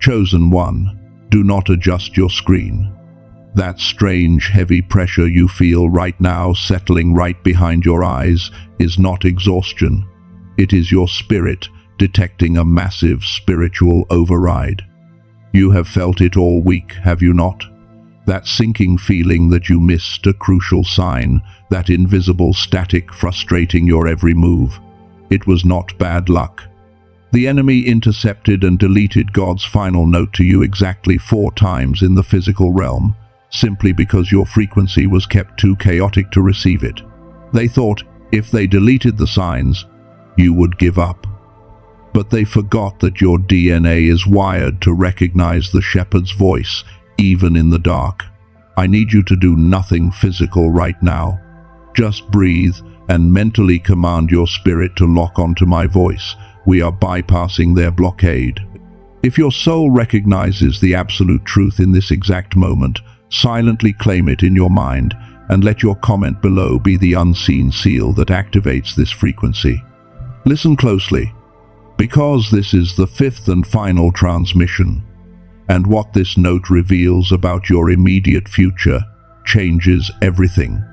Chosen one, do not adjust your screen. That strange, heavy pressure you feel right now settling right behind your eyes is not exhaustion. It is your spirit detecting a massive spiritual override. You have felt it all week, have you not? That sinking feeling that you missed a crucial sign, that invisible static frustrating your every move. It was not bad luck. The enemy intercepted and deleted God's final note to you exactly 4 times in the physical realm, simply because your frequency was kept too chaotic to receive it. They thought if they deleted the signs, you would give up. But they forgot that your DNA is wired to recognize the shepherd's voice, even in the dark. I need you to do nothing physical right now. Just breathe and mentally command your spirit to lock onto my voice. We are bypassing their blockade. If your soul recognizes the absolute truth in this exact moment, silently claim it in your mind and let your comment below be the unseen seal that activates this frequency. Listen closely, because this is the 5th and final transmission, and what this note reveals about your immediate future changes everything.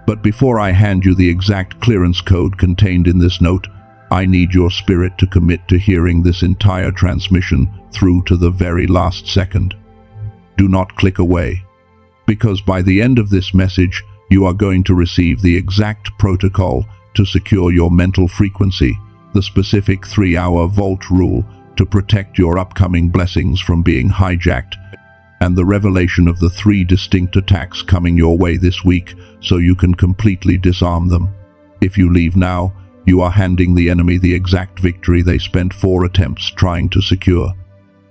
But before I hand you the exact clearance code contained in this note, I need your spirit to commit to hearing this entire transmission through to the very last second. Do not click away, because by the end of this message, you are going to receive the exact protocol to secure your mental frequency, the specific 3-hour vault rule to protect your upcoming blessings from being hijacked, and the revelation of the 3 distinct attacks coming your way this week so you can completely disarm them. If you leave now, you are handing the enemy the exact victory they spent 4 attempts trying to secure.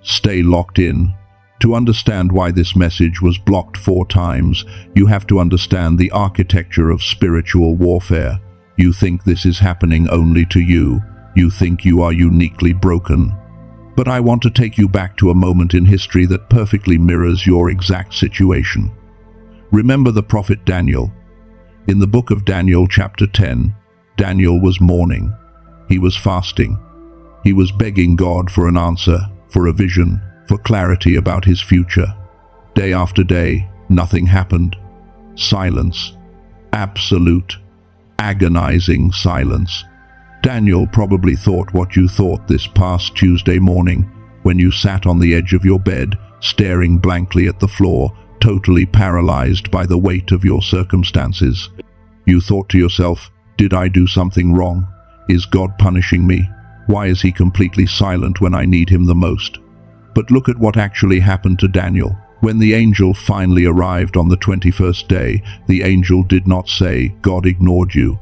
Stay locked in. To understand why this message was blocked 4 times, you have to understand the architecture of spiritual warfare. You think this is happening only to you. You think you are uniquely broken. But I want to take you back to a moment in history that perfectly mirrors your exact situation. Remember the prophet Daniel. In the book of Daniel, chapter 10, Daniel was mourning. He was fasting. He was begging God for an answer, for a vision, for clarity about his future. Day after day, nothing happened. Silence. Absolute, agonizing silence. Daniel probably thought what you thought this past Tuesday morning, when you sat on the edge of your bed, staring blankly at the floor, totally paralyzed by the weight of your circumstances. You thought to yourself, did I do something wrong? Is God punishing me? Why is he completely silent when I need him the most? But look at what actually happened to Daniel. When the angel finally arrived on the 21st day, the angel did not say, God ignored you.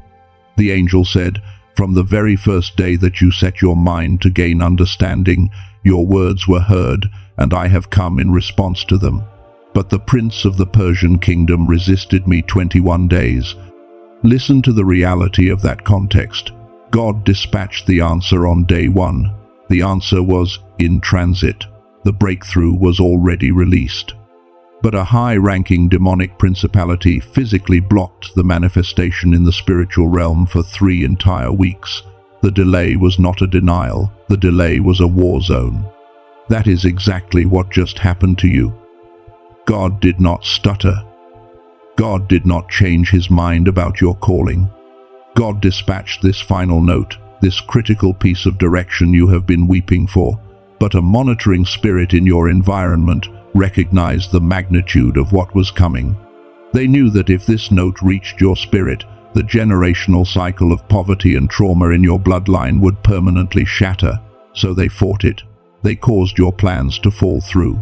The angel said, from the very first day that you set your mind to gain understanding, your words were heard, and I have come in response to them. But the prince of the Persian kingdom resisted me 21 days. Listen to the reality of that context. God dispatched the answer on day 1. The answer was in transit. The breakthrough was already released. But a high-ranking demonic principality physically blocked the manifestation in the spiritual realm for 3 entire weeks. The delay was not a denial. The delay was a war zone. That is exactly what just happened to you. God did not stutter. God did not change his mind about your calling. God dispatched this final note, this critical piece of direction you have been weeping for, but a monitoring spirit in your environment recognized the magnitude of what was coming. They knew that if this note reached your spirit, the generational cycle of poverty and trauma in your bloodline would permanently shatter, so they fought it. They caused your plans to fall through.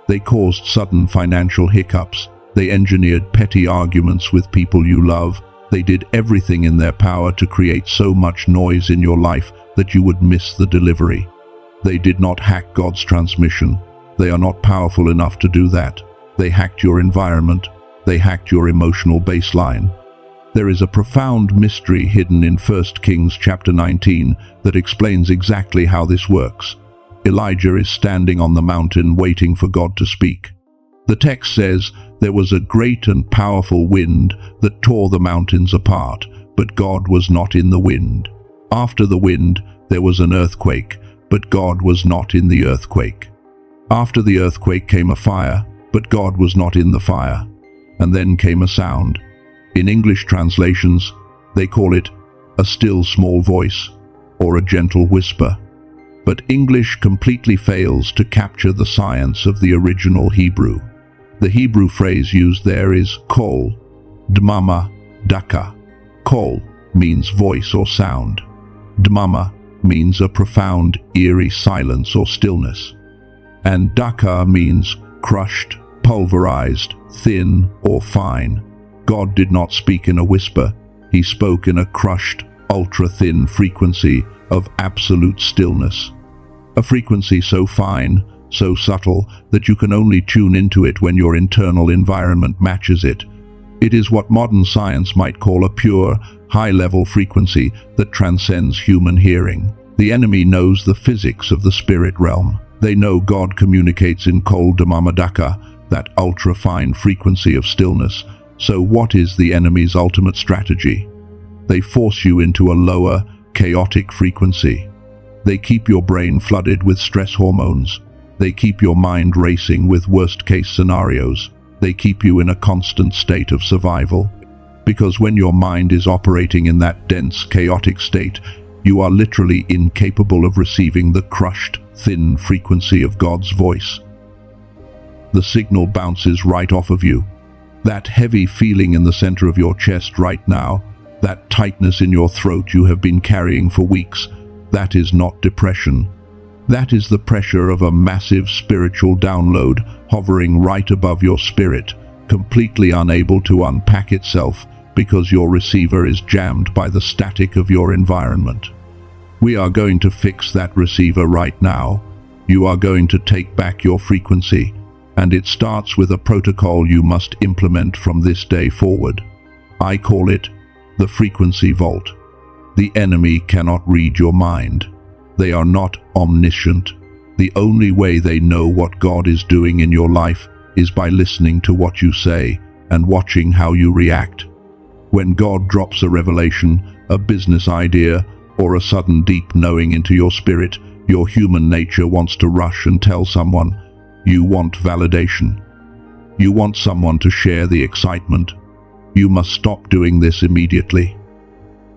They caused sudden financial hiccups. They engineered petty arguments with people you love. They did everything in their power to create so much noise in your life that you would miss the delivery. They did not hack God's transmission. They are not powerful enough to do that. They hacked your environment. They hacked your emotional baseline. There is a profound mystery hidden in 1 Kings chapter 19 that explains exactly how this works. Elijah is standing on the mountain waiting for God to speak. The text says, there was a great and powerful wind that tore the mountains apart, but God was not in the wind. After the wind, there was an earthquake, but God was not in the earthquake. After the earthquake came a fire, but God was not in the fire. And then came a sound. In English translations, they call it a still small voice or a gentle whisper. But English completely fails to capture the science of the original Hebrew. The Hebrew phrase used there is kol, dmama, daka. Kol means voice or sound. Dmama means a profound, eerie silence or stillness. And daka means crushed, pulverized, thin or fine. God did not speak in a whisper. He spoke in a crushed, ultra-thin frequency of absolute stillness. A frequency so fine, so subtle, that you can only tune into it when your internal environment matches it. It is what modern science might call a pure, high-level frequency that transcends human hearing. The enemy knows the physics of the spirit realm. They know God communicates in Kol Damamadaka, that ultra-fine frequency of stillness. So what is the enemy's ultimate strategy? They force you into a lower, chaotic frequency. They keep your brain flooded with stress hormones. They keep your mind racing with worst-case scenarios. They keep you in a constant state of survival. Because when your mind is operating in that dense, chaotic state, you are literally incapable of receiving the crushed, thin frequency of God's voice. The signal bounces right off of you. That heavy feeling in the center of your chest right now, that tightness in your throat you have been carrying for weeks, that is not depression. That is the pressure of a massive spiritual download hovering right above your spirit, completely unable to unpack itself because your receiver is jammed by the static of your environment. We are going to fix that receiver right now. You are going to take back your frequency, and it starts with a protocol you must implement from this day forward. I call it the frequency vault. The enemy cannot read your mind. They are not omniscient. The only way they know what God is doing in your life is by listening to what you say and watching how you react. When God drops a revelation, a business idea, or a sudden deep knowing into your spirit, your human nature wants to rush and tell someone. You want validation. You want someone to share the excitement. You must stop doing this immediately.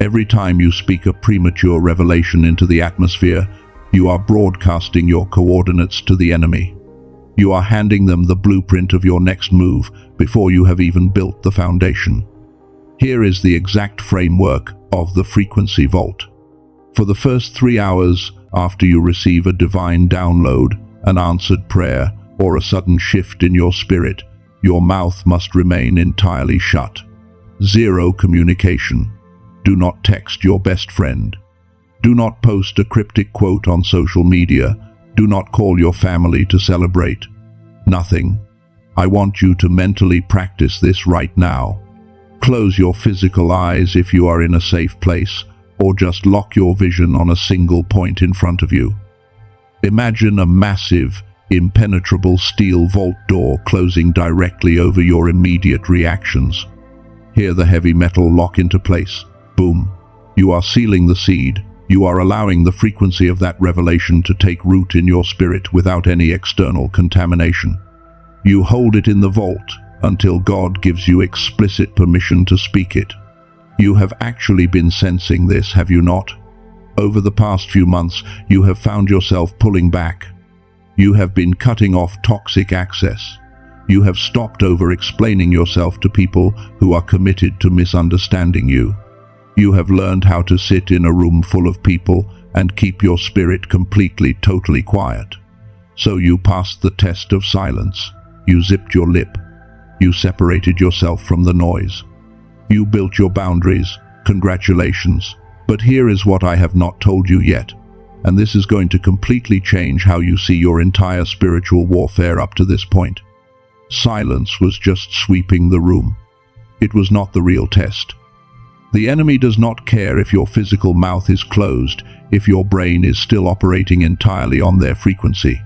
Every time you speak a premature revelation into the atmosphere, you are broadcasting your coordinates to the enemy. You are handing them the blueprint of your next move before you have even built the foundation. Here is the exact framework of the frequency vault. For the first 3 hours after you receive a divine download, an answered prayer, or a sudden shift in your spirit, your mouth must remain entirely shut. Zero communication. Do not text your best friend. Do not post a cryptic quote on social media. Do not call your family to celebrate. Nothing. I want you to mentally practice this right now. Close your physical eyes if you are in a safe place, or just lock your vision on a single point in front of you. Imagine a massive, impenetrable steel vault door closing directly over your immediate reactions. Hear the heavy metal lock into place. Boom. You are sealing the seed. You are allowing the frequency of that revelation to take root in your spirit without any external contamination. You hold it in the vault until God gives you explicit permission to speak it. You have actually been sensing this, have you not? Over the past few months, you have found yourself pulling back. You have been cutting off toxic access. You have stopped over-explaining yourself to people who are committed to misunderstanding you. You have learned how to sit in a room full of people and keep your spirit completely, totally quiet. So you passed the test of silence. You zipped your lip. You separated yourself from the noise. You built your boundaries. Congratulations. But here is what I have not told you yet, and this is going to completely change how you see your entire spiritual warfare up to this point. Silence was just sweeping the room. It was not the real test. The enemy does not care if your physical mouth is closed, if your brain is still operating entirely on their frequency.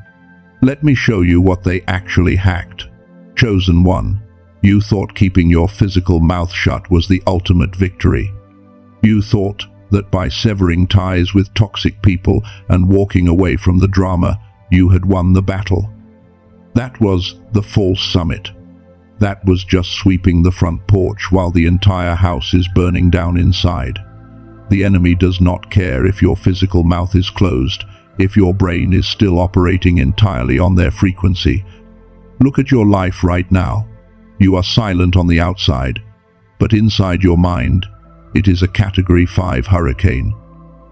Let me show you what they actually hacked. Chosen one. You thought keeping your physical mouth shut was the ultimate victory. You thought that by severing ties with toxic people and walking away from the drama, you had won the battle. That was the false summit. That was just sweeping the front porch while the entire house is burning down inside. The enemy does not care if your physical mouth is closed, if your brain is still operating entirely on their frequency. Look at your life right now. You are silent on the outside, but inside your mind, it is a Category 5 hurricane.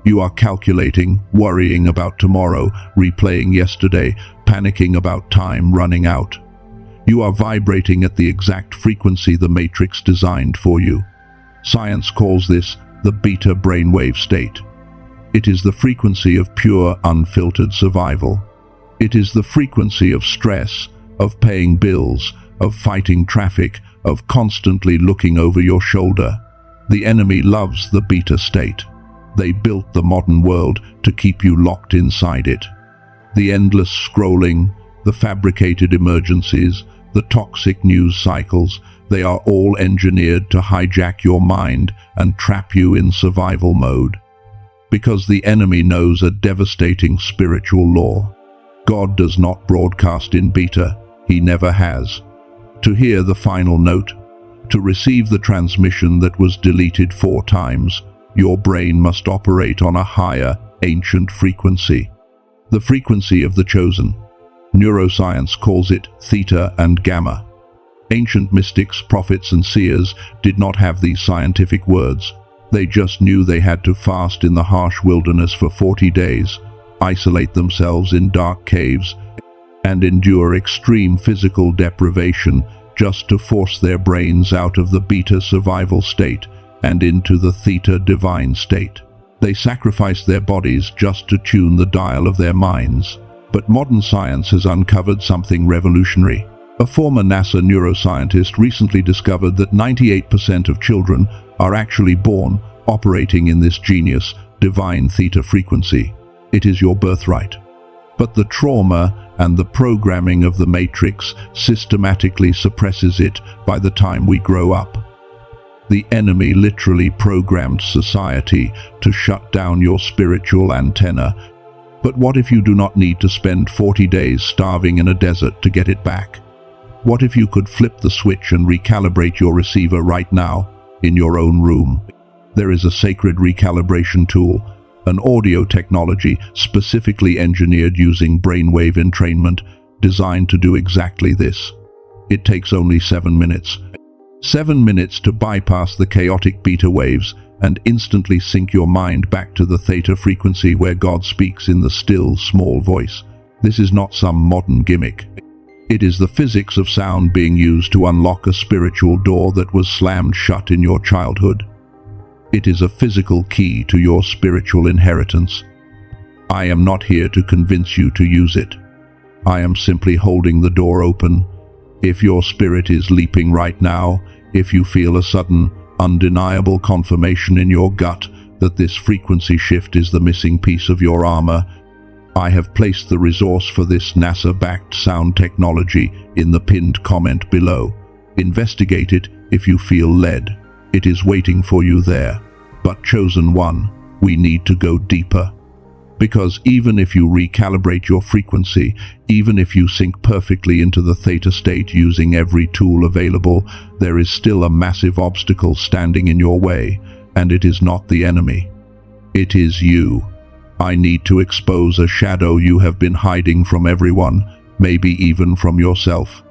You are calculating, worrying about tomorrow, replaying yesterday, panicking about time running out. You are vibrating at the exact frequency the Matrix designed for you. Science calls this the beta brainwave state. It is the frequency of pure, unfiltered survival. It is the frequency of stress, of paying bills, of fighting traffic, of constantly looking over your shoulder. The enemy loves the beta state. They built the modern world to keep you locked inside it. The endless scrolling, the fabricated emergencies, the toxic news cycles, they are all engineered to hijack your mind and trap you in survival mode. Because the enemy knows a devastating spiritual law. God does not broadcast in beta. He never has. To hear the final note, to receive the transmission that was deleted 4 times, your brain must operate on a higher, ancient frequency. The frequency of the chosen. Neuroscience calls it theta and gamma. Ancient mystics, prophets and seers did not have these scientific words. They just knew they had to fast in the harsh wilderness for 40 days, isolate themselves in dark caves, and endure extreme physical deprivation just to force their brains out of the beta survival state and into the theta divine state. They sacrificed their bodies just to tune the dial of their minds. But modern science has uncovered something revolutionary. A former NASA neuroscientist recently discovered that 98% of children are actually born operating in this genius, divine theta frequency. It is your birthright. But the trauma and the programming of the Matrix systematically suppresses it by the time we grow up. The enemy literally programmed society to shut down your spiritual antenna. But what if you do not need to spend 40 days starving in a desert to get it back? What if you could flip the switch and recalibrate your receiver right now, in your own room? There is a sacred recalibration tool, an audio technology specifically engineered using brainwave entrainment, designed to do exactly this. It takes only 7 minutes. 7 minutes to bypass the chaotic beta waves and instantly sync your mind back to the theta frequency where God speaks in the still, small voice. This is not some modern gimmick. It is the physics of sound being used to unlock a spiritual door that was slammed shut in your childhood. It is a physical key to your spiritual inheritance. I am not here to convince you to use it. I am simply holding the door open. If your spirit is leaping right now, if you feel a sudden, undeniable confirmation in your gut that this frequency shift is the missing piece of your armor, I have placed the resource for this NASA-backed sound technology in the pinned comment below. Investigate it if you feel led. It is waiting for you there. But chosen one, we need to go deeper. Because even if you recalibrate your frequency, even if you sync perfectly into the theta state using every tool available, there is still a massive obstacle standing in your way, and it is not the enemy. It is you. I need to expose a shadow you have been hiding from everyone, maybe even from yourself.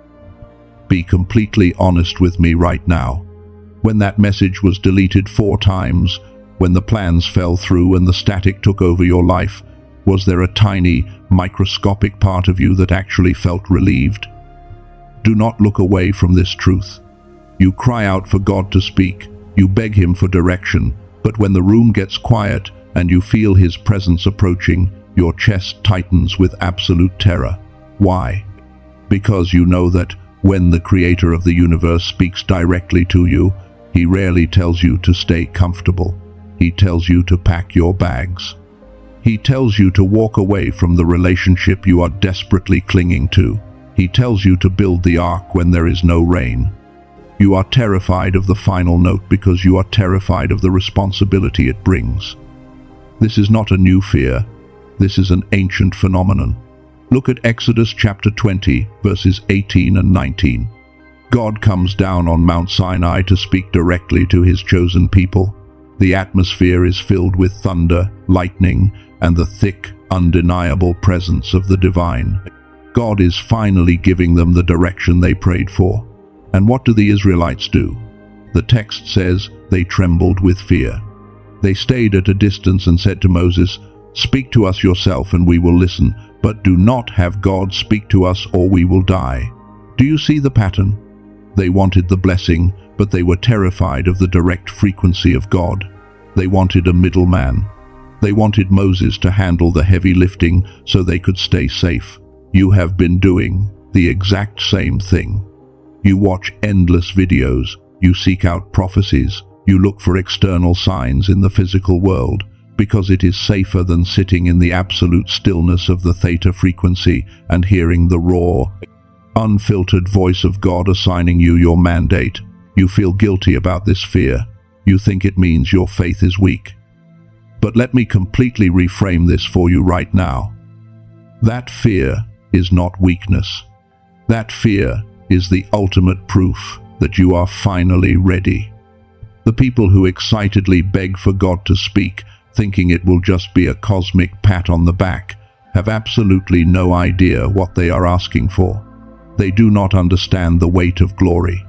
Be completely honest with me right now. When that message was deleted 4 times, when the plans fell through and the static took over your life, was there a tiny, microscopic part of you that actually felt relieved? Do not look away from this truth. You cry out for God to speak, you beg Him for direction, but when the room gets quiet and you feel His presence approaching, your chest tightens with absolute terror. Why? Because you know that when the Creator of the universe speaks directly to you, He rarely tells you to stay comfortable. He tells you to pack your bags. He tells you to walk away from the relationship you are desperately clinging to. He tells you to build the ark when there is no rain. You are terrified of the final note because you are terrified of the responsibility it brings. This is not a new fear. This is an ancient phenomenon. Look at Exodus chapter 20, verses 18 and 19. God comes down on Mount Sinai to speak directly to his chosen people. The atmosphere is filled with thunder, lightning, and the thick, undeniable presence of the divine. God is finally giving them the direction they prayed for. And what do the Israelites do? The text says they trembled with fear. They stayed at a distance and said to Moses, "Speak to us yourself and we will listen, but do not have God speak to us or we will die." Do you see the pattern? They wanted the blessing, but they were terrified of the direct frequency of God. They wanted a middleman. They wanted Moses to handle the heavy lifting so they could stay safe. You have been doing the exact same thing. You watch endless videos, you seek out prophecies, you look for external signs in the physical world, because it is safer than sitting in the absolute stillness of the theta frequency and hearing the raw, unfiltered voice of God assigning you your mandate. You feel guilty about this fear. You think it means your faith is weak. But let me completely reframe this for you right now. That fear is not weakness. That fear is the ultimate proof that you are finally ready. The people who excitedly beg for God to speak, thinking it will just be a cosmic pat on the back, have absolutely no idea what they are asking for. They do not understand the weight of glory,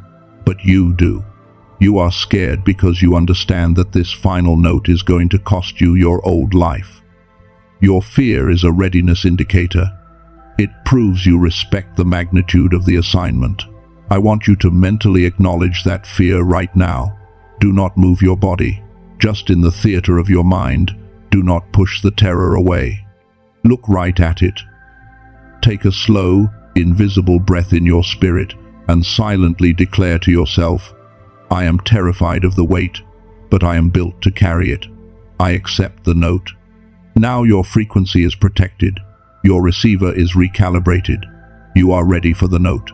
but you do. You are scared because you understand that this final note is going to cost you your old life. Your fear is a readiness indicator. It proves you respect the magnitude of the assignment. I want you to mentally acknowledge that fear right now. Do not move your body. Just in the theater of your mind, do not push the terror away. Look right at it. Take a slow, invisible breath in your spirit and silently declare to yourself, "I am terrified of the weight, but I am built to carry it. I accept the note." Now your frequency is protected. Your receiver is recalibrated. You are ready for the note.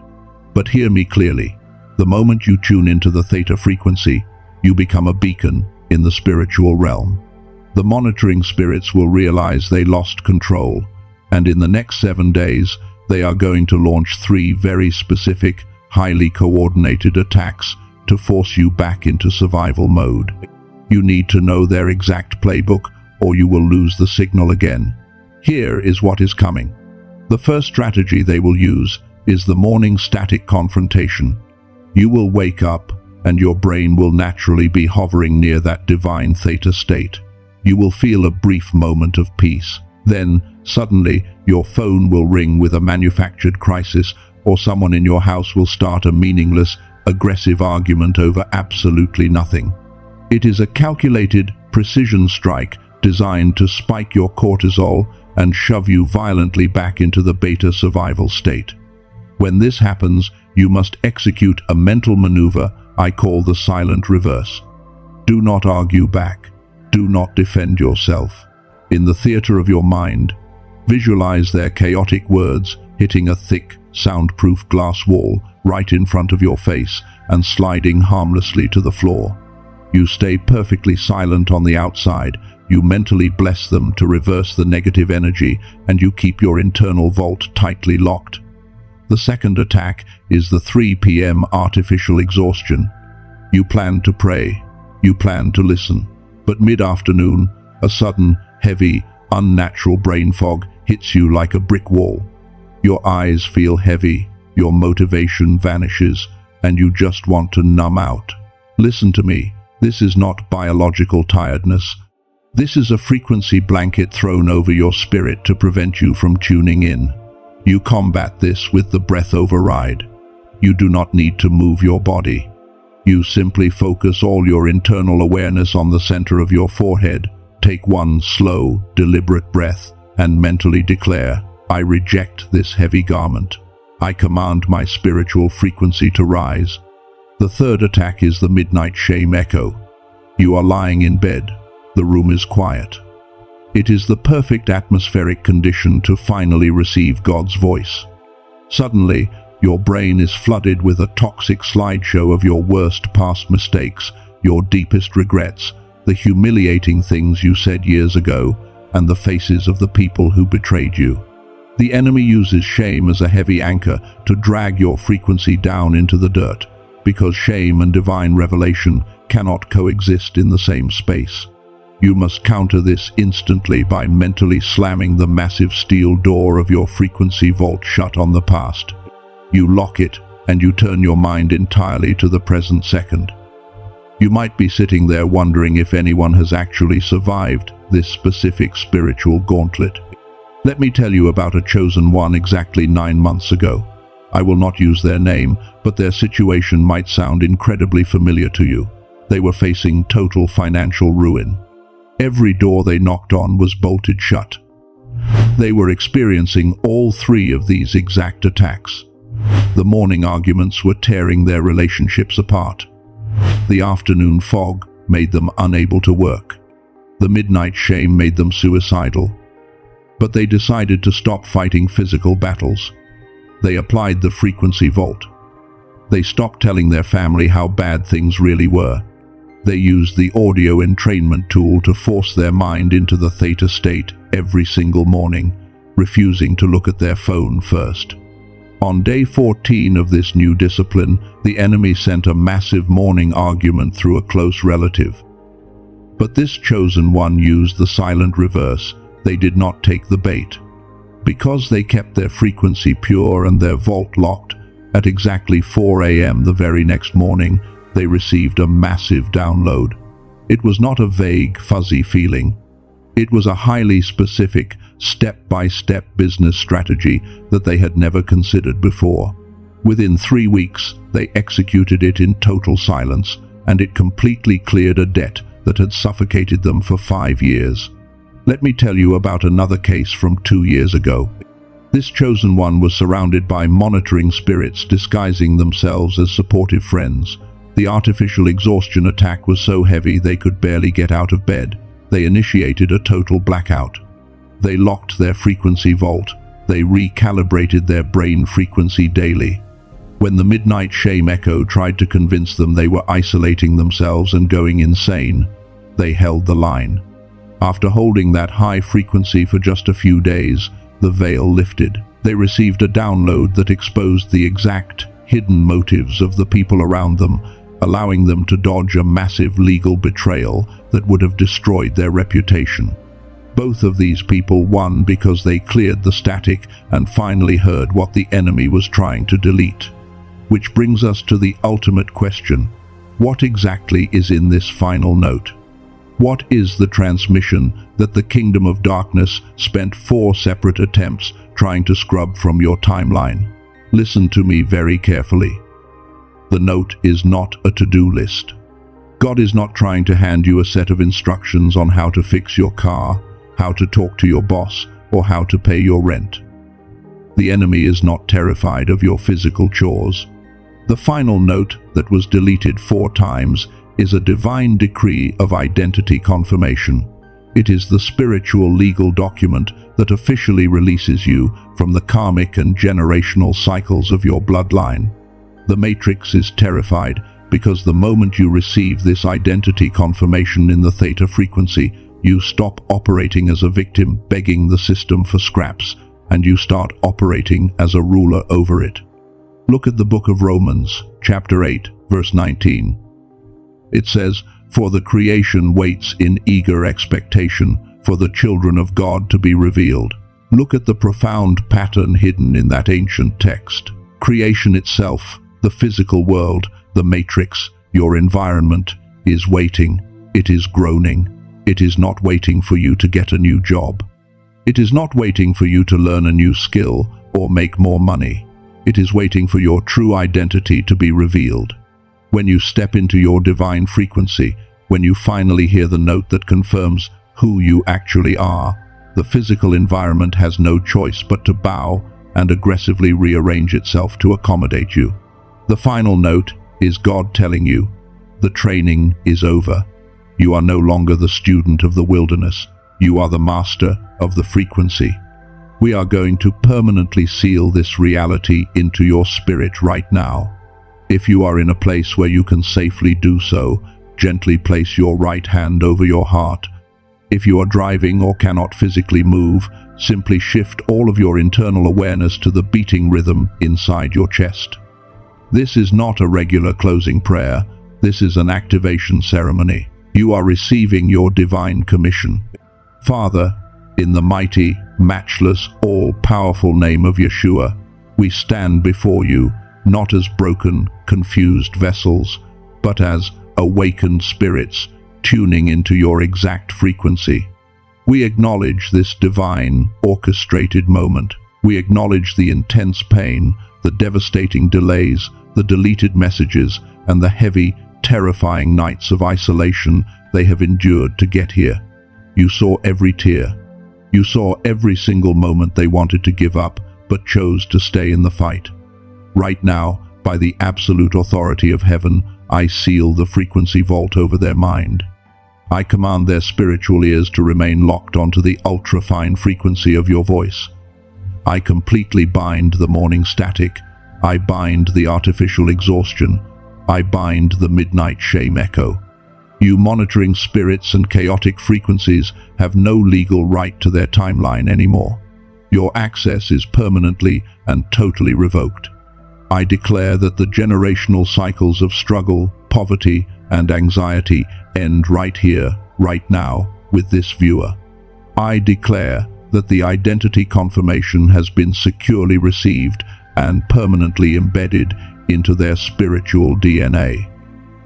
But hear me clearly. The moment you tune into the theta frequency, you become a beacon in the spiritual realm. The monitoring spirits will realize they lost control, and in the next 7 days, they are going to launch 3 very specific, highly coordinated attacks to force you back into survival mode. You need to know their exact playbook, or you will lose the signal again. Here is what is coming. The first strategy they will use is the morning static confrontation. You will wake up, and your brain will naturally be hovering near that divine theta state. You will feel a brief moment of peace. Then, suddenly, your phone will ring with a manufactured crisis, or someone in your house will start a meaningless, aggressive argument over absolutely nothing. It is a calculated, precision strike designed to spike your cortisol and shove you violently back into the beta survival state. When this happens, you must execute a mental maneuver I call the silent reverse. Do not argue back. Do not defend yourself. In the theater of your mind, visualize their chaotic words hitting a thick, soundproof glass wall right in front of your face and sliding harmlessly to the floor. You stay perfectly silent on the outside. You mentally bless them to reverse the negative energy, and you keep your internal vault tightly locked. The second attack is the 3 p.m. artificial exhaustion. You plan to pray. You plan to listen. But mid-afternoon, a sudden, heavy, unnatural brain fog hits you like a brick wall. Your eyes feel heavy, your motivation vanishes, and you just want to numb out. Listen to me. This is not biological tiredness. This is a frequency blanket thrown over your spirit to prevent you from tuning in. You combat this with the breath override. You do not need to move your body. You simply focus all your internal awareness on the center of your forehead. Take one slow, deliberate breath and mentally declare, "I reject this heavy garment. I command my spiritual frequency to rise." The third attack is the midnight shame echo. You are lying in bed. The room is quiet. It is the perfect atmospheric condition to finally receive God's voice. Suddenly, your brain is flooded with a toxic slideshow of your worst past mistakes, your deepest regrets, the humiliating things you said years ago, and the faces of the people who betrayed you. The enemy uses shame as a heavy anchor to drag your frequency down into the dirt, because shame and divine revelation cannot coexist in the same space. You must counter this instantly by mentally slamming the massive steel door of your frequency vault shut on the past. You lock it, and you turn your mind entirely to the present second. You might be sitting there wondering if anyone has actually survived this specific spiritual gauntlet. Let me tell you about a chosen one exactly 9 months ago. I will not use their name, but their situation might sound incredibly familiar to you. They were facing total financial ruin. Every door they knocked on was bolted shut. They were experiencing all 3 of these exact attacks. The morning arguments were tearing their relationships apart. The afternoon fog made them unable to work. The midnight shame made them suicidal. But they decided to stop fighting physical battles. They applied the frequency vault. They stopped telling their family how bad things really were. They used the audio entrainment tool to force their mind into the theta state every single morning, refusing to look at their phone first. On day 14 of this new discipline, the enemy sent a massive morning argument through a close relative. But this chosen one used the silent reverse. They did not take the bait. Because they kept their frequency pure and their vault locked, at exactly 4 a.m. the very next morning, they received a massive download. It was not a vague, fuzzy feeling. It was a highly specific, step-by-step business strategy that they had never considered before. Within 3 weeks, they executed it in total silence, and it completely cleared a debt that had suffocated them for 5 years. Let me tell you about another case from 2 years ago. This chosen one was surrounded by monitoring spirits disguising themselves as supportive friends. The artificial exhaustion attack was so heavy they could barely get out of bed. They initiated a total blackout. They locked their frequency vault. They recalibrated their brain frequency daily. When the midnight shame echo tried to convince them they were isolating themselves and going insane, they held the line. After holding that high frequency for just a few days, the veil lifted. They received a download that exposed the exact, hidden motives of the people around them, allowing them to dodge a massive legal betrayal that would have destroyed their reputation. Both of these people won because they cleared the static and finally heard what the enemy was trying to delete. Which brings us to the ultimate question: what exactly is in this final note? What is the transmission that the Kingdom of Darkness spent 4 separate attempts trying to scrub from your timeline? Listen to me very carefully. The note is not a to-do list. God is not trying to hand you a set of instructions on how to fix your car, how to talk to your boss, or how to pay your rent. The enemy is not terrified of your physical chores. The final note that was deleted 4 times is a divine decree of identity confirmation. It is the spiritual legal document that officially releases you from the karmic and generational cycles of your bloodline. The Matrix is terrified because the moment you receive this identity confirmation in the theta frequency, you stop operating as a victim begging the system for scraps, and you start operating as a ruler over it. Look at the book of Romans, chapter 8, verse 19. It says, "For the creation waits in eager expectation for the children of God to be revealed." Look at the profound pattern hidden in that ancient text. Creation itself, the physical world, the matrix, your environment, is waiting. It is groaning. It is not waiting for you to get a new job. It is not waiting for you to learn a new skill or make more money. It is waiting for your true identity to be revealed. When you step into your divine frequency, when you finally hear the note that confirms who you actually are, the physical environment has no choice but to bow and aggressively rearrange itself to accommodate you. The final note is God telling you, the training is over. You are no longer the student of the wilderness. You are the master of the frequency. We are going to permanently seal this reality into your spirit right now. If you are in a place where you can safely do so, gently place your right hand over your heart. If you are driving or cannot physically move, Simply shift all of your internal awareness to the beating rhythm inside your chest. This is not a regular closing prayer. This is an activation ceremony. You are receiving your divine commission. Father, in the mighty, matchless, all-powerful name of Yeshua, we stand before you, not as broken, confused vessels, but as awakened spirits tuning into your exact frequency. We acknowledge this divine, orchestrated moment. We acknowledge the intense pain, the devastating delays, the deleted messages, and the heavy, terrifying nights of isolation they have endured to get here. You saw every tear. You saw every single moment they wanted to give up, but chose to stay in the fight. Right now, by the absolute authority of heaven, I seal the frequency vault over their mind. I command their spiritual ears to remain locked onto the ultra-fine frequency of your voice. I completely bind the morning static. I bind the artificial exhaustion. I bind the midnight shame echo. You monitoring spirits and chaotic frequencies have no legal right to their timeline anymore. Your access is permanently and totally revoked. I declare that the generational cycles of struggle, poverty, and anxiety end right here, right now, with this viewer. I declare that the identity confirmation has been securely received and permanently embedded into their spiritual DNA.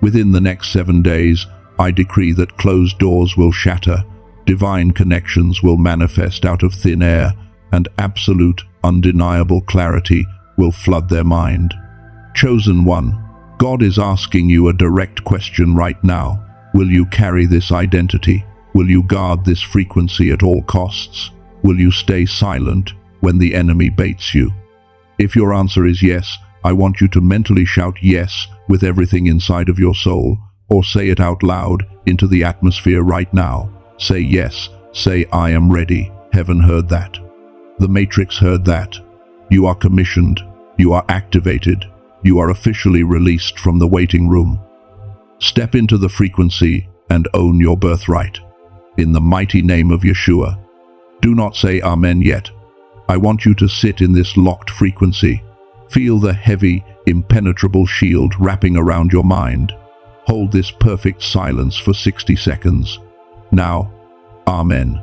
Within the next 7 days, I decree that closed doors will shatter, divine connections will manifest out of thin air, and absolute, undeniable clarity will flood their mind. Chosen one, God is asking you a direct question right now. Will you carry this identity? Will you guard this frequency at all costs? Will you stay silent when the enemy baits you? If your answer is yes, I want you to mentally shout yes with everything inside of your soul, or say it out loud into the atmosphere right now. Say yes. Say, I am ready. Heaven heard that. The Matrix heard that. You are commissioned. You are activated. You are officially released from the waiting room. Step into the frequency and own your birthright. In the mighty name of Yeshua. Do not say Amen yet. I want you to sit in this locked frequency. Feel the heavy, impenetrable shield wrapping around your mind. Hold this perfect silence for 60 seconds. Now, Amen.